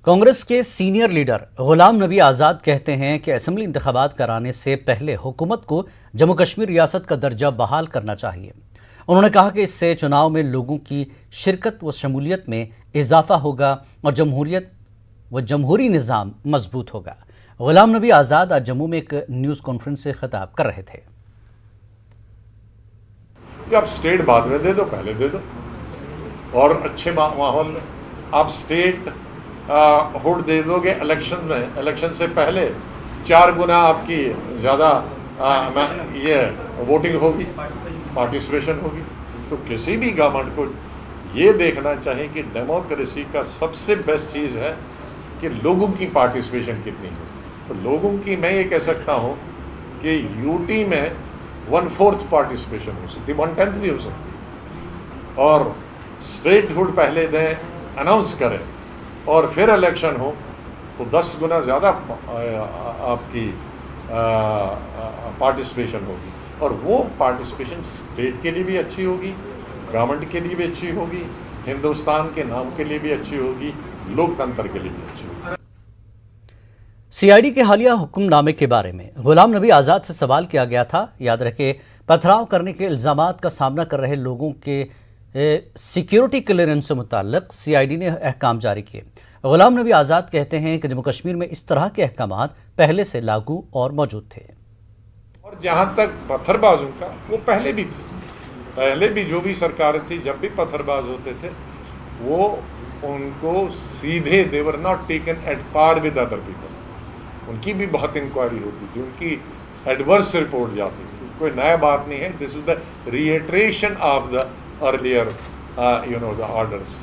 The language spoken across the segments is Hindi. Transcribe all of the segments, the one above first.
कांग्रेस के सीनियर लीडर गुलाम नबी आज़ाद कहते हैं कि असेंबली इंतखाबात कराने से पहले हुकूमत को जम्मू कश्मीर रियासत का दर्जा बहाल करना चाहिए। उन्होंने कहा कि इससे चुनाव में लोगों की शिरकत व शमूलियत में इजाफा होगा और जमहूरी निज़ाम मजबूत होगा। गुलाम नबी आज़ाद आज जम्मू में एक न्यूज़ कॉन्फ्रेंस से खिताब कर रहे थे। आप स्टेट बाद में दे दो, पहले दे दो, और अच्छे माहौल में आप स्टेट हुड दे दोगे इलेक्शन में, इलेक्शन से पहले 4 गुना आपकी ज़्यादा ये वोटिंग होगी, पार्टिसिपेशन होगी। तो किसी भी गवर्नमेंट को ये देखना चाहिए कि डेमोक्रेसी का सबसे बेस्ट चीज़ है कि लोगों की पार्टिसिपेशन कितनी है। तो लोगों की मैं ये कह सकता हूँ कि यूटी में 1/4 पार्टिसिपेशन हो सकती है, 1/10 भी हो सकती है, और स्टेट हुड पहले दें, अनाउंस करें और फिर इलेक्शन हो तो 10 गुना ज़्यादा आपकी पार्टिसिपेशन होगी, और वो पार्टिसिपेशन स्टेट के लिए भी अच्छी होगी, गवर्नमेंट के लिए भी अच्छी होगी, हिंदुस्तान के नाम के लिए भी अच्छी होगी, लोकतंत्र के लिए भी अच्छी होगी। सीआईडी के हालिया हुक्मनामे के बारे में गुलाम नबी आज़ाद से सवाल किया गया था। याद रखे, पथराव करने के इल्ज़ामात का सामना कर रहे लोगों के सिक्योरिटी क्लियरेंस से मुताल्लिक सीआईडी ने अहकाम जारी किए। गुलाम नबी आज़ाद कहते हैं कि जम्मू कश्मीर में इस तरह के अहकामात पहले से लागू और मौजूद थे। और जहाँ तक पत्थरबाजों का, वो पहले भी थे, पहले भी जो भी सरकारें थी, जब भी पत्थरबाज होते थे वो उनको सीधे they were not taken at par with other people. उनकी भी बहुत इंक्वायरी होती थी, उनकी एडवर्स रिपोर्ट जाती थी। कोई नया बात नहीं है, this is the reiteration of the earlier the orders.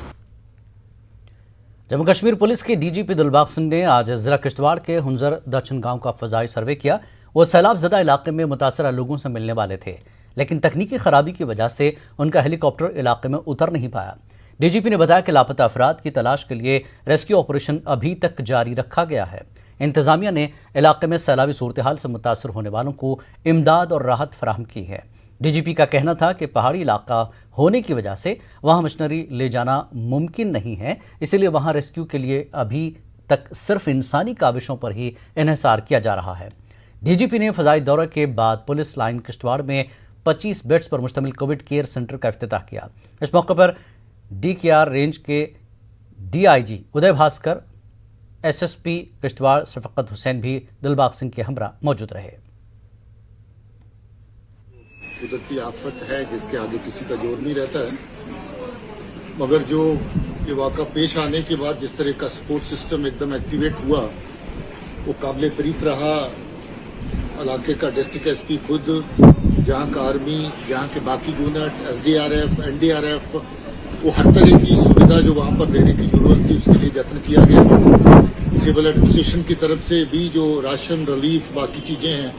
Jammu Kashmir police के डीजीपी दिलबाग सिंह ने आज जिला किश्तवाड़ के हुंजर दक्षिण गांव का फजाई सर्वे किया। वो सैलाब ज़दा इलाके में मुतासरा लोगों से मिलने वाले थे, लेकिन तकनीकी खराबी की वजह से उनका हेलीकॉप्टर इलाके में उतर नहीं पाया। डीजीपी ने बताया कि लापता अफराद की तलाश के लिए रेस्क्यू ऑपरेशन अभी तक जारी रखा गया है। इंतजामिया ने इलाके में सैलाबी सूरत हाल से मुतासर होने वालों को इमदाद और राहत फराहम की है। डीजीपी का कहना था कि पहाड़ी इलाका होने की वजह से वहां मशीनरी ले जाना मुमकिन नहीं है, इसीलिए वहां रेस्क्यू के लिए अभी तक सिर्फ इंसानी काविशों पर ही इन्हिसार किया जा रहा है। डीजीपी ने फजाई दौरे के बाद पुलिस लाइन किश्तवाड़ में 25 बेड्स पर मुश्तमिल कोविड केयर सेंटर का इफ्तिताह किया। इस मौके पर DKR रेंज के DIG उदय भास्कर, SSP किश्तवाड़ शफकत हुसैन भी दिलबाग सिंह के हमरा मौजूद रहे। कुदरती आफत है जिसके आगे किसी का जोर नहीं रहता है, मगर जो ये वाक़ा पेश आने के बाद जिस तरह का सपोर्ट सिस्टम एकदम एक्टिवेट हुआ वो काबिल तारीफ रहा। इलाके का डिस्ट्रिक्ट SP खुद, जहाँ का आर्मी, जहाँ के बाकी यूनिट, SDRF, NDRF, वो हर तरह की सुविधा जो वहाँ पर देने की जरूरत थी उसके लिए यत्न किया गया। सिविल एडमिनिस्ट्रेशन की तरफ से भी जो राशन, रिलीफ, बाकी चीजें हैं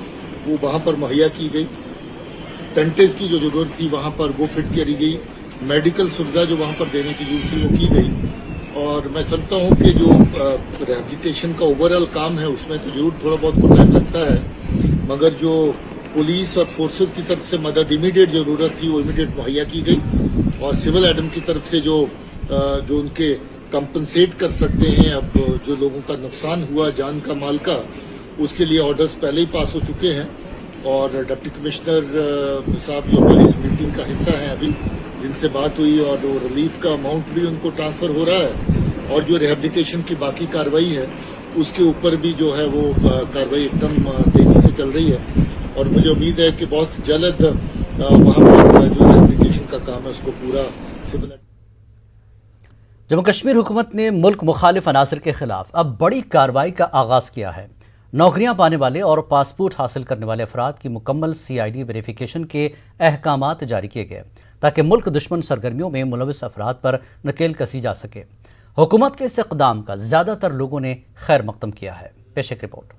वो वहाँ पर मुहैया की गई। टेंटेज की जो जरूरत थी वहाँ पर वो फिट करी गई। मेडिकल सुविधा जो वहाँ पर देने की जरूरत थी वो की गई। और मैं समझता हूँ कि जो रिहैबिलिटेशन का ओवरऑल काम है उसमें तो जरूर थोड़ा बहुत टाइम लगता है, मगर जो पुलिस और फोर्सेस की तरफ से मदद इमीडिएट जरूरत थी वो इमीडिएट मुहैया की गई। और सिविल एडम की तरफ से जो उनके कंपनसेट कर सकते हैं, अब जो लोगों का नुकसान हुआ जान का, माल का, उसके लिए ऑर्डर्स पहले ही पास हो चुके हैं। और डिप्टी कमिश्नर साहब जो हमारी इस मीटिंग का हिस्सा हैं अभी, जिनसे बात हुई, और वो रिलीफ का अमाउंट भी उनको ट्रांसफर हो रहा है। और जो रिहैबिलिटेशन की बाकी कार्रवाई है उसके ऊपर भी जो है वो कार्रवाई एकदम तेजी से चल रही है। और मुझे उम्मीद है कि बहुत जल्द वहाँ पर जो रिहैबिलिटेशन का काम है उसको पूरा सिविल। जम्मू कश्मीर हुकूमत ने मुल्क मुखालिफ अनासर के खिलाफ अब बड़ी कार्रवाई का आगाज किया है। नौकरियां पाने वाले और पासपोर्ट हासिल करने वाले अफराद की मुकम्मल CID वेरिफिकेशन के अहकामात जारी किए गए ताकि मुल्क दुश्मन सरगर्मियों में मुलविस अफराद पर नकेल कसी जा सके। हुकूमत के इस इक़दाम का ज़्यादातर लोगों ने खैर मकदम किया है। पेश एक रिपोर्ट।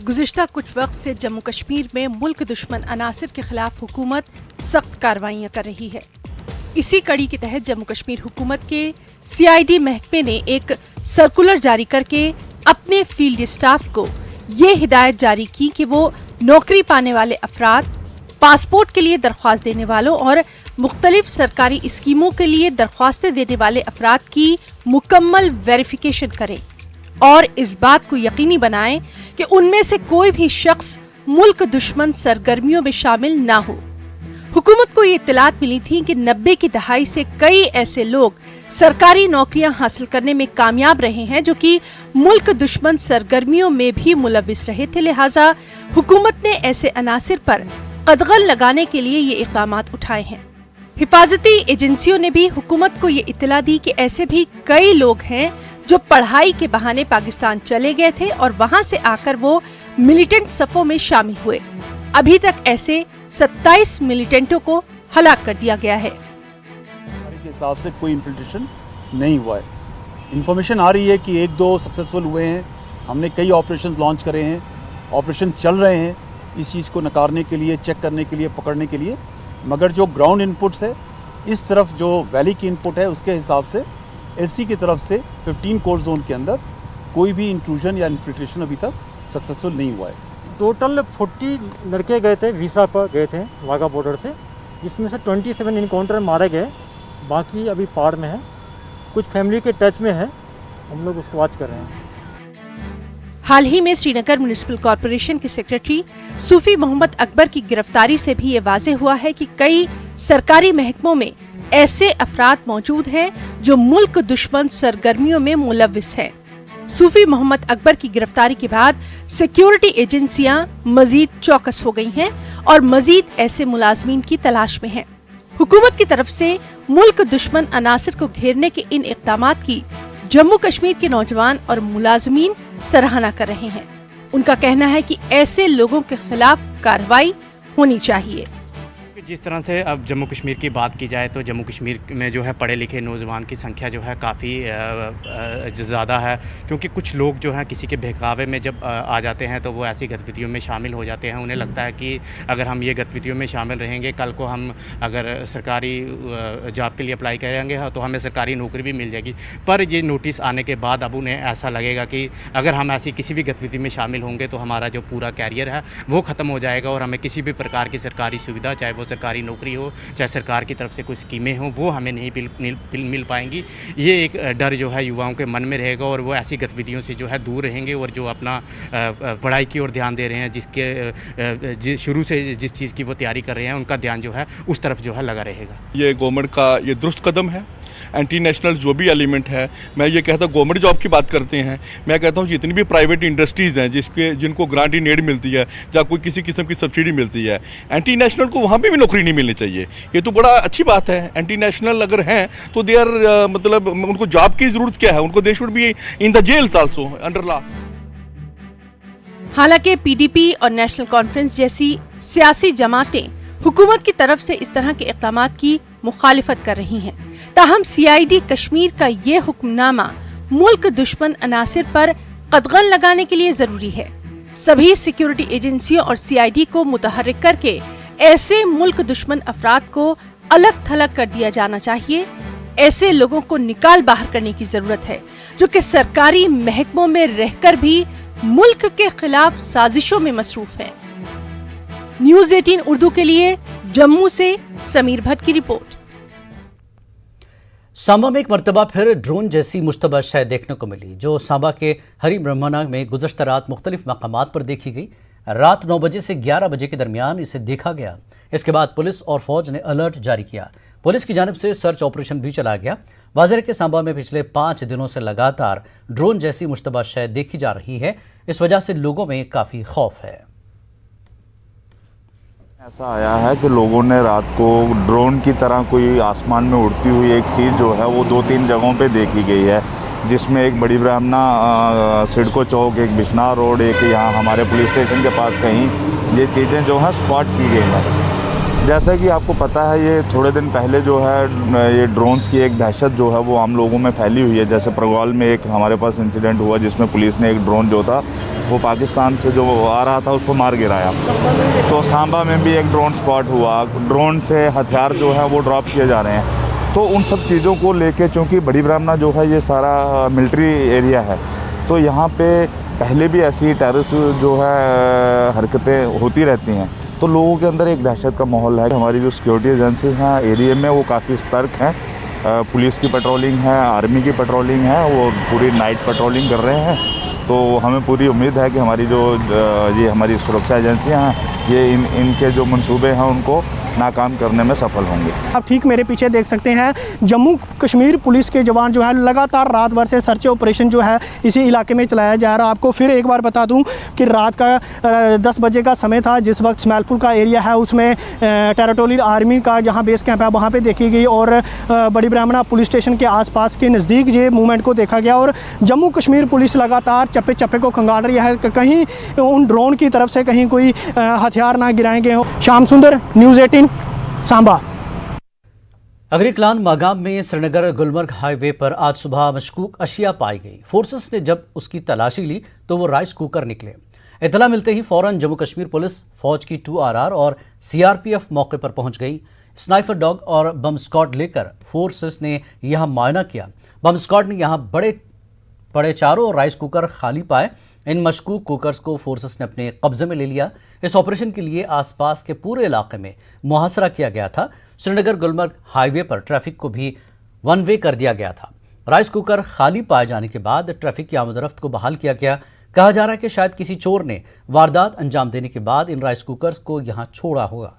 गुज़िश्ता कुछ वक्त से जम्मू कश्मीर में मुल्क दुश्मन अनासर के खिलाफ हुकूमत सख्त कार्रवाइयाँ कर रही है। इसी कड़ी के तहत जम्मू कश्मीर हुकूमत के CID महकमे ने एक सर्कुलर जारी करके अपने फील्ड स्टाफ को ये हिदायत जारी की कि वो नौकरी पाने वाले अफराद, पासपोर्ट के लिए दरख्वास्त देने वालों और मुख्तलिफ सरकारी स्कीमों के लिए दरख्वास्तें देने वाले अफराद की मुकम्मल वेरिफिकेशन करें और इस बात को यकीनी बनाएं कि उनमें से कोई भी शख्स मुल्क दुश्मन सरगर्मियों में शामिल ना हो। हुकूमत को ये इत्तलात मिली थी कि 90 की दहाई से कई ऐसे लोग सरकारी नौकरियां हासिल करने में कामयाब रहे हैं जो कि मुल्क दुश्मन सरगर्मियों में भी मुलविस रहे थे। लिहाजा हुकूमत ने ऐसे अनासिर पर कदगन लगाने के लिए ये इक़दामात उठाए हैं। हिफाजती एजेंसियों ने भी हुकूमत को ये इत्तला दी कि ऐसे भी कई लोग हैं जो पढ़ाई के बहाने पाकिस्तान चले गए थे और वहां से आकर वो मिलिटेंट सफों में शामिल हुए। अभी तक ऐसे 27 मिलिटेंटों को हलाक कर दिया गया है। के हिसाब से कोई इन्फिल्ट्रेशन नहीं हुआ है। इन्फॉर्मेशन आ रही है कि 1-2 सक्सेसफुल हुए हैं। हमने कई ऑपरेशंस लॉन्च करे हैं, ऑपरेशन चल रहे हैं इस चीज़ को नकारने के लिए, चेक करने के लिए, पकड़ने के लिए। मगर जो ग्राउंड इनपुट्स है, इस तरफ जो वैली की इनपुट है, उसके हिसाब से एलसी की तरफ से 15 कोर जोन के अंदर कोई भी इंट्रूजन या इन्फिल्ट्रेशन अभी तक सक्सेसफुल नहीं हुआ है। टोटल 40 लड़के गए थे, वीज़ा पर गए थे वाघा बॉर्डर से, जिसमें से 27 इनकाउंटर मारे गए, बाकी अभी पार में है। कुछ फैमिली के टच में है, हम लोग उसको वॉच कर रहे हैं। हाल ही में श्रीनगर म्युनिसिपल कॉरपोरेशन के सेक्रेटरी सूफी मोहम्मद अकबर की गिरफ्तारी से भी ये वाज़ेह हुआ है कि कई सरकारी महकमों में ऐसे अफराद मौजूद हैं जो मुल्क दुश्मन सरगर्मियों में मुलविस हैं। सूफी मोहम्मद अकबर की गिरफ्तारी के बाद सिक्योरिटी एजेंसियां मजीद चौकस हो गई हैं और मजीद ऐसे मुलाजमीन की तलाश में हैं। हुकूमत की तरफ से मुल्क दुश्मन अनासिर को घेरने के इन इक़दामात की जम्मू कश्मीर के नौजवान और मुलाजमीन सराहना कर रहे हैं। उनका कहना है कि ऐसे लोगों के खिलाफ कार्रवाई होनी चाहिए। जिस तरह से अब जम्मू कश्मीर की बात की जाए तो जम्मू कश्मीर में जो है पढ़े लिखे नौजवान की संख्या जो है काफ़ी ज़्यादा है, क्योंकि कुछ लोग जो हैं किसी के बहकावे में जब आ जाते हैं तो वो ऐसी गतिविधियों में शामिल हो जाते हैं। उन्हें लगता है कि अगर हम ये गतिविधियों में शामिल रहेंगे, कल को हम अगर सरकारी जॉब के लिए अप्लाई करेंगे तो हमें सरकारी नौकरी भी मिल जाएगी। पर ये नोटिस आने के बाद अब उन्हें ऐसा लगेगा कि अगर हम ऐसी किसी भी गतिविधि में शामिल होंगे तो हमारा जो पूरा कैरियर है वो ख़त्म हो जाएगा और हमें किसी भी प्रकार की सरकारी सुविधा, चाहे वो सरकारी नौकरी हो, चाहे सरकार की तरफ से कोई स्कीमें हों, वो हमें नहीं मिल पाएंगी। ये एक डर जो है युवाओं के मन में रहेगा और वो ऐसी गतिविधियों से जो है दूर रहेंगे और जो अपना पढ़ाई की ओर ध्यान दे रहे हैं, जिसके शुरू से जिस चीज़ की वो तैयारी कर रहे हैं, उनका ध्यान जो है उस तरफ जो है लगा रहेगा। ये गवर्नमेंट का ये दुरुस्त कदम है। एंटी नेशनल जो भी एलिमेंट है, मैं ये कहता हूँ गवर्नमेंट जॉब की बात करते हैं, मैं कहता हूँ जितनी भी प्राइवेट इंडस्ट्रीज़ हैं जिनको ग्रांट इन एड मिलती है या कोई किसी किस्म की सब्सिडी मिलती है, एंटी नेशनल को वहाँ पे भी नौकरी नहीं मिलनी चाहिए। ये तो बड़ा अच्छी बात है। एंटी नेशनल अगर हैं तो दे आर मतलब उनको जॉब की ज़रूरत क्या है, उनको they should be in the jails also under law. हालांकि पीडीपी और नेशनल कॉन्फ्रेंस जैसी सियासी जमातें हुकूमत की तरफ से इस तरह के इक़दामात की मुखालिफत कर रही हैं। ताहम सीआईडी कश्मीर का ये हुक्मनामा मुल्क दुश्मन अनासिर पर कदगन लगाने के लिए जरूरी है। सभी सिक्योरिटी एजेंसियों और सीआईडी को मुतहर्रिक करके ऐसे मुल्क दुश्मन अफराद को अलग थलग कर दिया जाना चाहिए। ऐसे लोगों को निकाल बाहर करने की जरूरत है जो कि सरकारी महकमों में रहकर भी मुल्क के खिलाफ साजिशों में मसरूफ है। न्यूज़ 18 उर्दू के लिए जम्मू से समीर भट्ट की रिपोर्ट। सांबा में एक मरतबा फिर ड्रोन जैसी मुश्तबा शय देखने को मिली, जो सांबा के हरी ब्रह्मना में गुज़श्ता रात मुख्तलिफ मकामात पर देखी गई। रात 9 बजे से 11 बजे के दरमियान इसे देखा गया। इसके बाद पुलिस और फौज ने अलर्ट जारी किया। पुलिस की जानिब से सर्च ऑपरेशन भी चला गया। वाज़ेह के सांबा में पिछले 5 दिनों से लगातार ड्रोन जैसी मुश्तबा शय देखी जा रही है। इस वजह से लोगों में काफ़ी खौफ है। ऐसा आया है कि लोगों ने रात को ड्रोन की तरह कोई आसमान में उड़ती हुई एक चीज़ जो है वो 2-3 जगहों पे देखी गई है, जिसमें एक बड़ी ब्राह्मणा सिडको चौक, एक बिश्नाह रोड, एक यहाँ हमारे पुलिस स्टेशन के पास कहीं ये चीज़ें जो हैं स्पॉट की गई हैं। जैसा कि आपको पता है ये थोड़े दिन पहले जो है ये ड्रोन्स की एक दहशत जो है वो आम लोगों में फैली हुई है। जैसे परगवाल में एक हमारे पास इंसिडेंट हुआ जिसमें पुलिस ने एक ड्रोन जो था वो पाकिस्तान से जो आ रहा था उसको मार गिराया। तो सांबा में भी एक ड्रोन स्पॉट हुआ। ड्रोन से हथियार जो है वो ड्रॉप किए जा रहे हैं। तो उन सब चीज़ों को लेके, चूँकि बड़ी ब्राह्मणा जो है ये सारा मिलिट्री एरिया है, तो यहाँ पे पहले भी ऐसी टेररिस्ट जो है हरकतें होती रहती हैं, तो लोगों के अंदर एक दहशत का माहौल है। हमारी जो सिक्योरिटी एजेंसी हैं एरिया में वो काफ़ी सतर्क हैं। पुलिस की पेट्रोलिंग है, आर्मी की पेट्रोलिंग है, वो पूरी नाइट पेट्रोलिंग कर रहे हैं। तो हमें पूरी उम्मीद है कि हमारी जो ये हमारी सुरक्षा एजेंसियां हैं ये इनके जो मंसूबे हैं उनको नाकाम करने में सफल होंगे। आप ठीक मेरे पीछे देख सकते हैं, जम्मू कश्मीर पुलिस के जवान जो है लगातार रात भर से सर्च ऑपरेशन जो है इसी इलाके में चलाया जा रहा है। आपको फिर एक बार बता दूं कि रात का 10 बजे का समय था जिस वक्त स्मैलपुर का एरिया है उसमें टेरिटोरियल आर्मी का जहां बेस कैंप है वहां पे देखी गई और बड़ी ब्राह्मणा पुलिस स्टेशन के आसपास के नज़दीक ये मूवमेंट को देखा गया। और जम्मू कश्मीर पुलिस लगातार चप्पे चप्पे को खंगाल रही है, कहीं उन ड्रोन की तरफ से कहीं कोई हथियार ना गिराए गए हों। श्याम सुंदर, न्यूज़ 18 सांबा। अगरीकलान मागाम में श्रीनगर गुलमर्ग हाईवे पर आज सुबह मशकूक अशिया पाई गई। फोर्सेस ने जब उसकी तलाशी ली तो वो राइस कुकर निकले। इतला मिलते ही फौरन जम्मू कश्मीर पुलिस, फौज की 2RR और CRPF मौके पर पहुंच गई। स्नाइपर डॉग और बम स्क्वाड लेकर फोर्सेस ने यहां मुआयना किया। बम स्क्वाड ने यहां बड़े चारों राइस कुकर खाली पाए। इन मशकूक कुकर्स को फोर्सेस ने अपने कब्जे में ले लिया। इस ऑपरेशन के लिए आसपास के पूरे इलाके में मुहासरा किया गया था। श्रीनगर गुलमर्ग हाईवे पर ट्रैफिक को भी 1 वे कर दिया गया था। राइस कुकर खाली पाए जाने के बाद ट्रैफिक की आमदरफ्त को बहाल किया गया। कहा जा रहा है कि शायद किसी चोर ने वारदात अंजाम देने के बाद इन राइस कुकर्स को यहां छोड़ा होगा।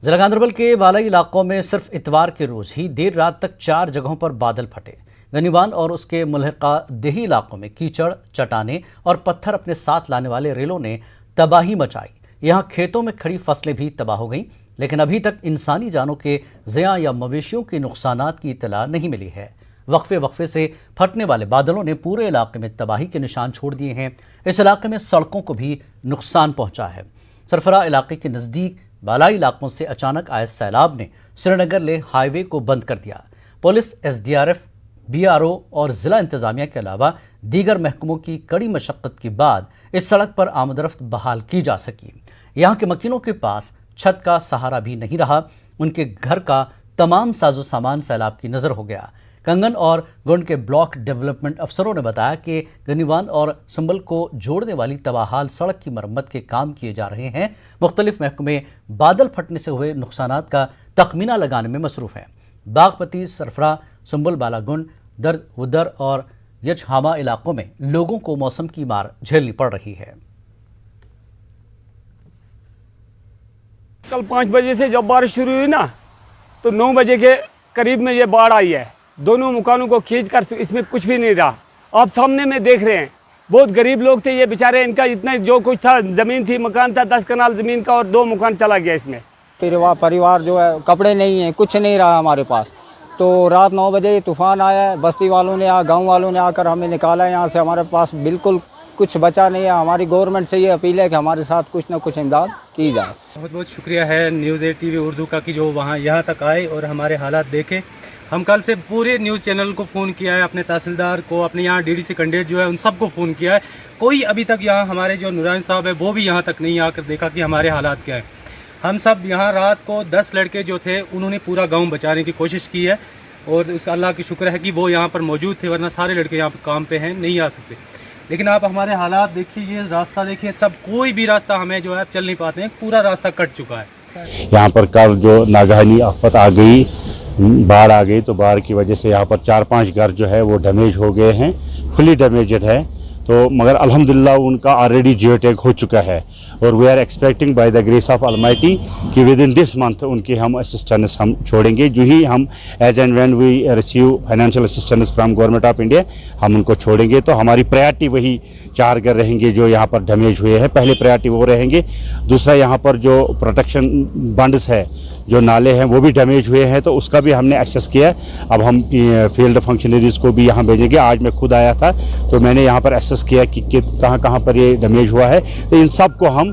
जिला गांधरबल के बालाई इलाकों में सिर्फ इतवार के रोज ही देर रात तक 4 जगहों पर बादल फटे। गनीवान और उसके मुल्हिका देही इलाकों में कीचड़, चट्टाने और पत्थर अपने साथ लाने वाले रेलों ने तबाही मचाई। यहां खेतों में खड़ी फसलें भी तबाह हो गईं, लेकिन अभी तक इंसानी जानों के ज़िया या मवेशियों के नुकसानात की इत्तला नहीं मिली है। वक्फे से फटने वाले बादलों ने पूरे इलाके में तबाही के निशान छोड़ दिए हैं। इस इलाके में सड़कों को भी नुकसान पहुंचा है। सरफरा इलाके के नज़दीक बालाई इलाकों से अचानक आए सैलाब ने श्रीनगर ले हाईवे को बंद कर दिया। पुलिस, SDRF, BRO और ज़िला इंतज़ामिया के अलावा दीगर महकमों की कड़ी मशक्क़त के बाद इस सड़क पर आमदरफ्त बहाल की जा सकी। यहाँ के मकीनों के पास छत का सहारा भी नहीं रहा। उनके घर का तमाम साजो सामान सैलाब की नज़र हो गया। कंगन और गुंड के ब्लॉक डेवलपमेंट अफसरों ने बताया कि गनीवान और संबल को जोड़ने वाली तबाहाल सड़क की मरम्मत के काम किए जा रहे हैं। मुख्तलिफ महकमे बादल फटने से हुए नुकसानात का तखमीना लगाने में मसरूफ़ हैं। बागपती, सरफरा, संबल, बालागुंड, दर्द उदर और यचहामा इलाकों में लोगों को मौसम की मार झेलनी पड़ रही है। कल 5 बजे से जब बारिश शुरू हुई ना तो 9 बजे के करीब में ये बाढ़ आई है। दोनों मकानों को खींचकर इसमें कुछ भी नहीं रहा। आप सामने में देख रहे हैं, बहुत गरीब लोग थे ये बेचारे। इनका इतना जो कुछ था, ज़मीन थी, मकान था, 10 कनाल ज़मीन का और 2 मकान चला गया इसमें। परिवार जो है, कपड़े नहीं है, कुछ नहीं रहा हमारे पास। तो रात 9 बजे तूफ़ान आया। बस्ती वालों ने, गाँव वालों ने आकर हमें निकाला यहाँ से। हमारे पास बिल्कुल कुछ बचा नहीं है। हमारी गवर्नमेंट से ये अपील है कि हमारे साथ कुछ न कुछ इमदाद की जाए। बहुत बहुत शुक्रिया है न्यूज़ 8 TV उर्दू का कि जो वहाँ यहाँ तक आए और हमारे हालात देखे। हम कल से पूरे न्यूज़ चैनल को फ़ोन किया है, अपने तहसीलदार को, अपने यहाँ DDC कैंडिडेट जो है उन सबको फ़ोन किया है। कोई अभी तक यहाँ, हमारे जो नूरानी साहब है वो भी यहाँ तक नहीं आकर देखा कि हमारे हालात क्या है। हम सब यहाँ रात को 10 लड़के जो थे उन्होंने पूरा गाँव बचाने की कोशिश की है और उस अल्लाह की शुक्र है कि वो यहाँ पर मौजूद थे, वरना सारे लड़के यहाँ पर काम पे हैं, नहीं आ सकते। लेकिन आप हमारे हालात देखिए, ये रास्ता देखिए, सब कोई भी रास्ता हमें जो है चल नहीं पाते हैं, पूरा रास्ता कट चुका है। यहाँ पर कल जो नागहानी आफत आ गई, बाढ़ आ गई, तो बाढ़ की वजह से यहाँ पर 4-5 घर जो है वो डैमेज हो गए हैं, फुली डैमेजड है। तो मगर अल्हम्दुलिल्लाह उनका ऑलरेडी जियो टैग हो चुका है और we are expecting by the grace of almighty कि विद इन दिस मंथ उनकी हम असिस्टेंस हम छोड़ेंगे। जो ही हम as and when we receive financial assistance from government of India हम उनको छोड़ेंगे। तो हमारी प्रायोरिटी वही 4 घर रहेंगे जो यहाँ पर डैमेज हुए हैं, पहले प्रायोरिटी वो रहेंगे। दूसरा यहाँ पर जो प्रोटेक्शन बंड्स है, जो नाले हैं वो भी डैमेज हुए हैं, तो उसका भी हमने एसेस किया। अब हम फील्ड फंक्शनरीज़ को भी यहाँ भेजेंगे। आज मैं खुद आया था तो मैंने यहाँ पर एसेस किया कि कहाँ पर ये डैमेज हुआ है। तो इन सब को हम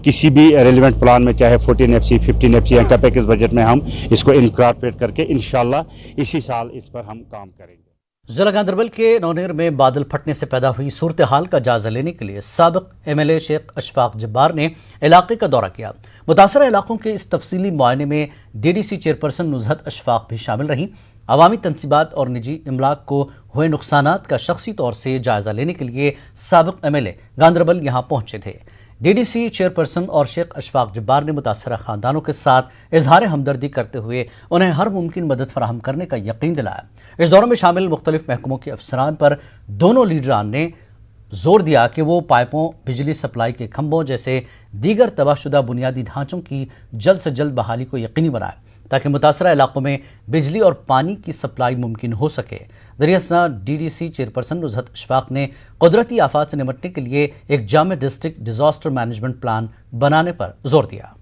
किसी भी रेलिवेंट प्लान में, चाहे 14 FC, 15 FC या पैकेज बजट में हम इसको इनकॉर्पोरेट करके इंशाल्लाह इसी साल इस पर हम काम करेंगे। जिला गांधरबल के नौनेर में बादल फटने से पैदा हुई सूरत हाल का जायजा लेने के लिए साबिक MLA शेख अशफाक जब्बार ने इलाके का दौरा किया। मुतासरा इलाकों के इस तफसीली मुआयने में DDC चेयरपर्सन नुज़हत अशफाक भी शामिल रहीं। अवामी तनसीबात और निजी इमलाक को हुए नुकसानात का शख्सी तौर से जायजा लेने के लिए साबिक MLA गांधरबल यहाँ पहुंचे थे। DDC चेयरपर्सन और शेख अशफाक जब्बार ने मुतासरा खानदानों के साथ इजहार हमदर्दी करते हुए उन्हें हर मुमकिन मदद फराहम करने का यकीन दिलाया। इस दौरे में शामिल मुख्तलिफ महकमों के अफसरान पर दोनों लीडरान ने जोर दिया कि वो पाइपों, बिजली सप्लाई के खंभों जैसे दीगर तबाहशुदा बुनियादी ढांचों की जल्द से जल्द बहाली को यकीनी बनाए ताकि मुतासरा इलाकों में बिजली और पानी की सप्लाई मुमकिन हो सके। दरियासना DDC चेयरपर्सन नुज़हत अशफाक ने कुदरती आफात से निपटने के लिए एक जामे डिस्ट्रिक्ट डिजास्टर मैनेजमेंट प्लान बनाने पर जोर दिया।